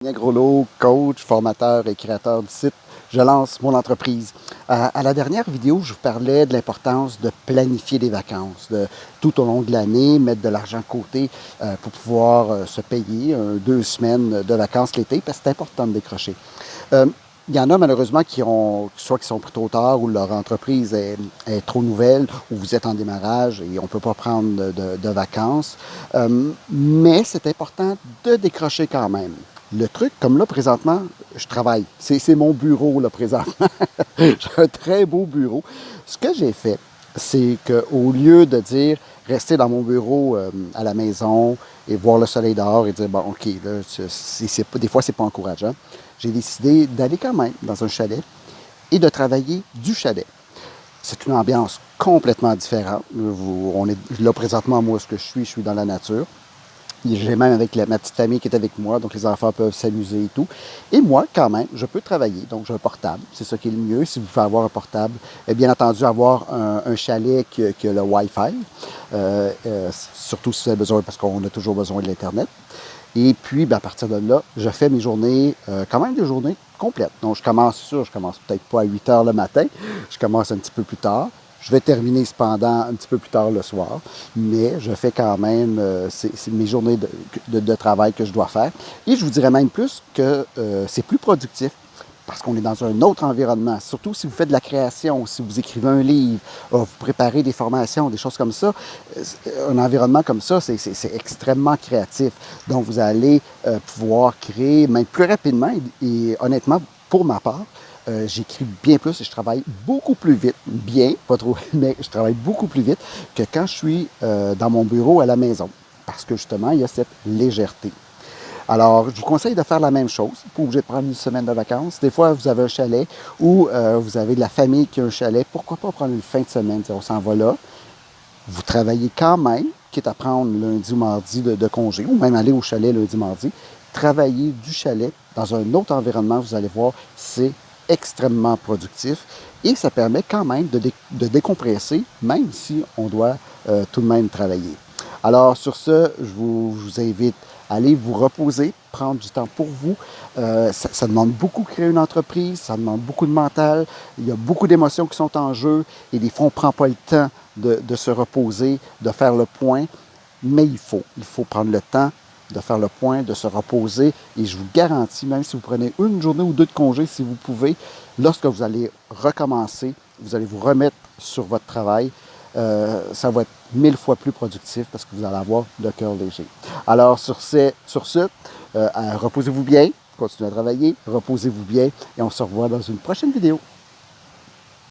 Grolot, coach, formateur et créateur du site Je lance mon entreprise. À la dernière vidéo, je vous parlais de l'importance de planifier des vacances, de tout au long de l'année, mettre de l'argent de côté pour pouvoir se payer 2 semaines de vacances l'été, parce que c'est important de décrocher. Il y en a malheureusement soit qui sont pris trop tard, ou leur entreprise est trop nouvelle, ou vous êtes en démarrage et on ne peut pas prendre de vacances. Mais c'est important de décrocher quand même. Le truc, comme là, présentement, je travaille. C'est mon bureau, là, présentement. J'ai un très beau bureau. Ce que j'ai fait, c'est qu'au lieu de dire rester dans mon bureau à la maison et voir le soleil dehors et dire, bon, OK, là, des fois, c'est pas encourageant, j'ai décidé d'aller quand même dans un chalet et de travailler du chalet. C'est une ambiance complètement différente. On est là présentement, moi, ce que je suis dans la nature. J'ai même avec ma petite famille qui est avec moi, donc les enfants peuvent s'amuser et tout. Et moi, quand même, je peux travailler, donc j'ai un portable. C'est ça qui est le mieux. Si vous pouvez avoir un portable, et bien entendu, avoir un chalet qui a le Wi-Fi, surtout si vous avez besoin, parce qu'on a toujours besoin de l'Internet. Et puis, à partir de là, je fais mes journées, quand même des journées complètes. Donc, je commence peut-être pas à 8 heures le matin, je commence un petit peu plus tard. Je vais terminer cependant un petit peu plus tard le soir, mais je fais quand même c'est mes journées de travail que je dois faire. Et je vous dirais même plus que c'est plus productif parce qu'on est dans un autre environnement. Surtout si vous faites de la création, si vous écrivez un livre, vous préparez des formations, des choses comme ça. Un environnement comme ça, c'est extrêmement créatif. Donc, vous allez pouvoir créer même plus rapidement et honnêtement, pour ma part, j'écris bien plus et je travaille beaucoup plus vite. Bien, pas trop, mais je travaille beaucoup plus vite que quand je suis dans mon bureau à la maison. Parce que justement, il y a cette légèreté. Alors, je vous conseille de faire la même chose. Pas obligé de prendre une semaine de vacances. Des fois, vous avez un chalet ou vous avez de la famille qui a un chalet. Pourquoi pas prendre une fin de semaine? On s'en va là. Vous travaillez quand même, quitte à prendre lundi ou mardi de congé, ou même aller au chalet lundi, mardi. Travailler du chalet dans un autre environnement, vous allez voir, c'est extrêmement productif et ça permet quand même de décompresser, même si on doit tout de même travailler. Alors, sur ce, je vous invite à aller vous reposer, prendre du temps pour vous. Ça demande beaucoup de créer une entreprise, ça demande beaucoup de mental, il y a beaucoup d'émotions qui sont en jeu et des fois, on ne prend pas le temps de se reposer, de faire le point, mais il faut prendre le temps de faire le point, de se reposer. Et je vous garantis, même si vous prenez une journée ou deux de congé, si vous pouvez, lorsque vous allez recommencer, vous allez vous remettre sur votre travail, ça va être 1000 fois plus productif parce que vous allez avoir le cœur léger. Alors, sur ce, reposez-vous bien, continuez à travailler, reposez-vous bien et on se revoit dans une prochaine vidéo.